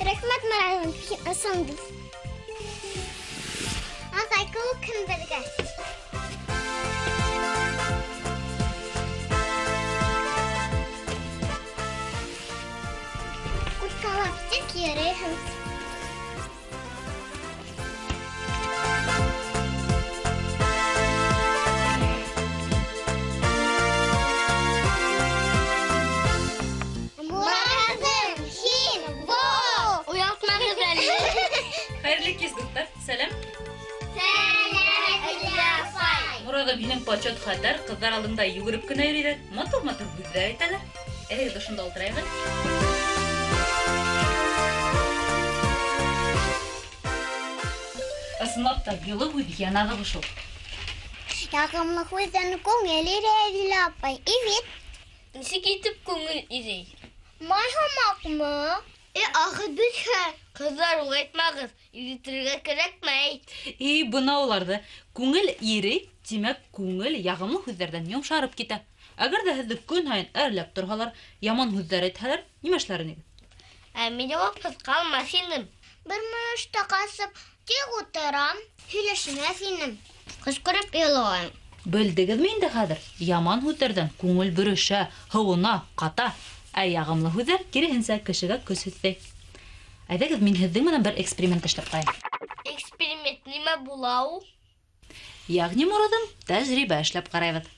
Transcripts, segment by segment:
Рәхмәт, Марайым, ысыңдыз. Азайкыл кім бірге? Құткалапты керейім. Сәлем. Сәлем. Мурадым һинең почет хәтер, кызлар алдында йөгереп кенә йөриләр. Матур-матур һүзләр әйтәләр. Әйдә шунда ултырайбыз. Ысынлап та юлы һүз янагы шул. Ягымлы һүздән күңел ирәгилә апай. Ивет. Ничек итеп күңел ирей? Майхамакмы? Ахы бишә. Кызлар уйтмагыз, иретерге кирәкмәй. Бынауларды күңел ири, димәк күңел ягымлы һүзләрдән йомшарып китә. Әгәр дә һезне көн һайын әрләп торһалар, яман һүзләр әйтһәләр, нимә эшләр инегез? Мине вакыт калмас инем. Бер мөштә касып, тик утырам, һөйләшмә синем. Кычкырып елыйм. Белдегезме инде хәзер? Яман һүзләрдән күңел бөрешә, һуына, ката. Ягымлы һүзләр киресенчә кешегә көч өсти. Әйдәгез, мин һезнең менән бер эксперимент эшләп куям. Эксперимент нимә була ул? Ягъни Мурадым, тәҗрибә эшләп карайбыз.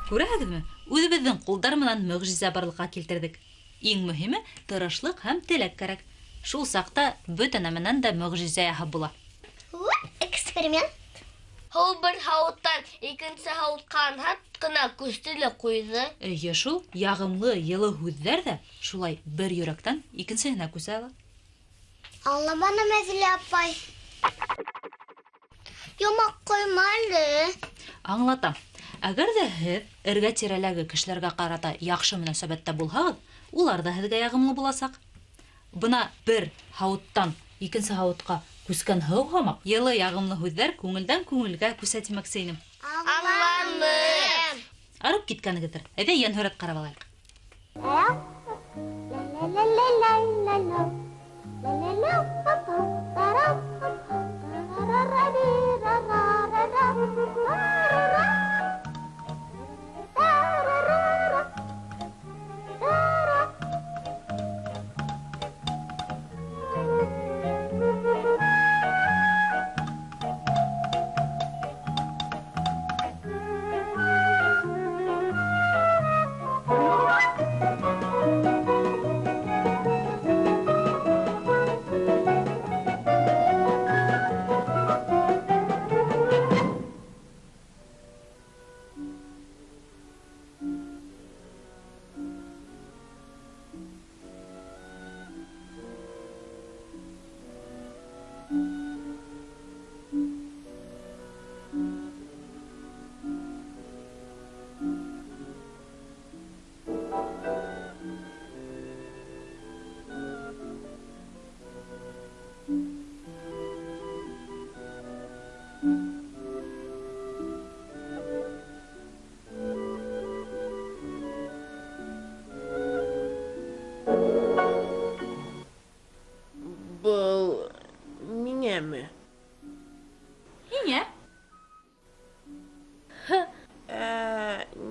Күрәһегезме? Үзебезнең кулдар менән мөгъҗиза барлыкка килтердек. Иң мөһиме тырышлык һәм теләк кирәк. Шул сакта бөтен нәмәнән дә мөгъҗиза яһап була. Эксперимент. Һәр бер һавыттан икенче һавытка һәм кына күстеле куйды. Әйе шул, ягымлы, йылы һүзләр дә шулай бер йөрәктән икенчесенә күсә ала. Аңламаны Мәзилә апай. Йомак куймалы. Аңлатам. Әгәр дә һез эргә-тирәләге кешеләргә карата яхшы мөнәсәбәттә булһагыз, улар да һезгә ягымлы буласак. Бына бер һавыттан икенче һавытка күскән һыу һамак, йылы ягымлы һүзләр күңелдән күңелгә күсә димәкче инем. Аңланым. Арып киткәнегездер. Әйдә янһүрәт карап алайык. Һиңәме? Һиңә?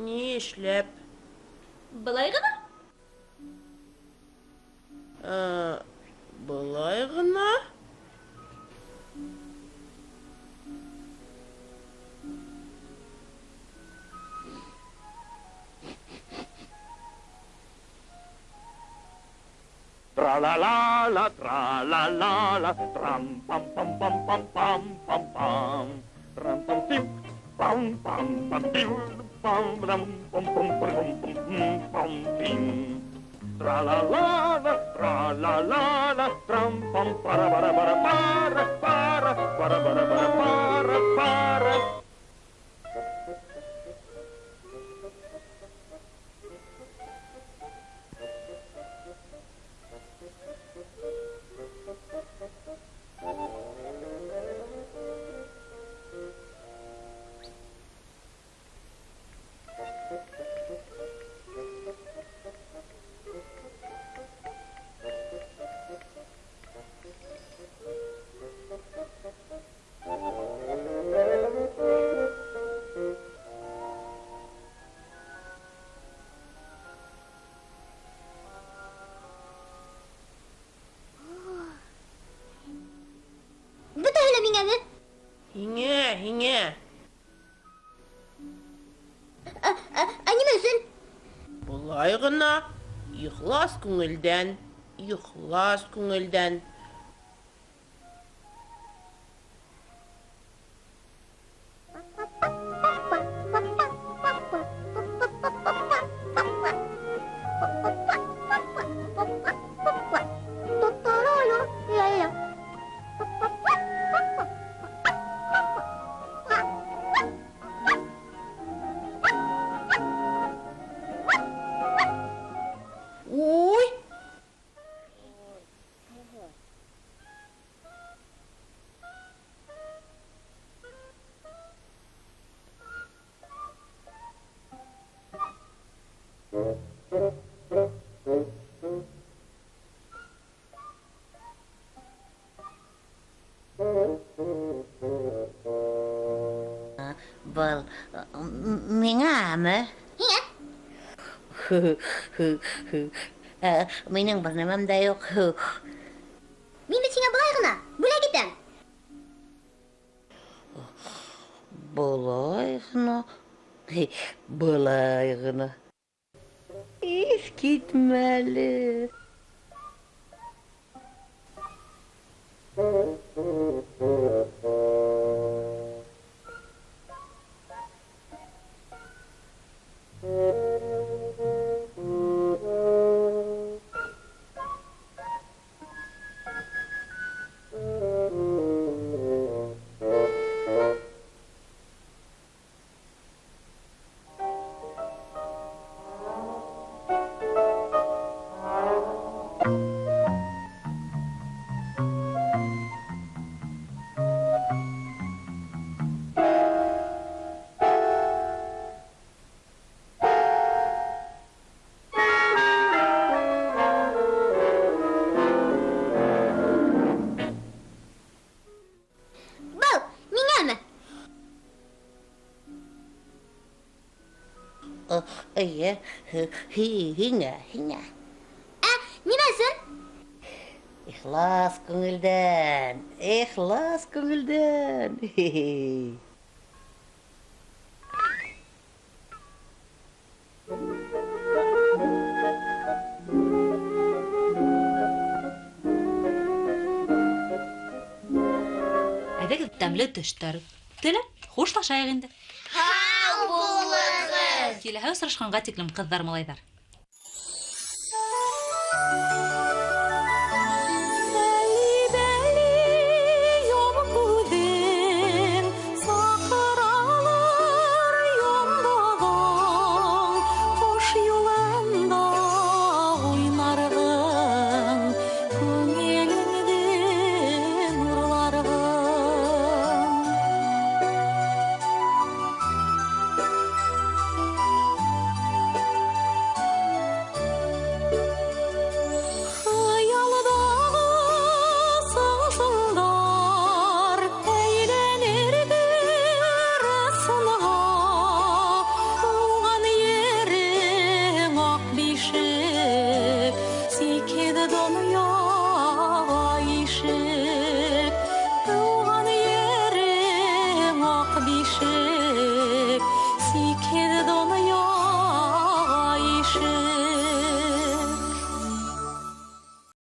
Ни эшләп? Былай ғына? Былай ғына? Tra-la-la-la, tra-la-la-la, tram-pam-pam-pam-pam-pam-pam-pam. Tram-pam-tim, pam-pam-pam-tim, pam-pam-pam-pam-pam-pam-pam-pim. Tra-la-la-la, tra-la-la-la, tram-pam-para-bara-bara-para-para-bara-bara-bara-para. Бөтә һөйлә миңәме? Һиңә. Ә нимә өсөн? Былай ғына. Ихлас күңелдән. Уй! Был миңәме? Һиңә? Минең бер нәмәм дә юк. Мин бит сиңа былай ғына. Бүләк итәм. Былай ғына. Ис китмәле. Был миңәме? Эйе, һиңә. Ә нимә өсөн? Ихлас күңелдән. Әйҙәгеҙ тәмле төштәр. Теләп, хушлашайыҡ инде. Һау булығыҙ! Киләһе осрашҡанға тиклем, ҡыҙҙар, малайҙар.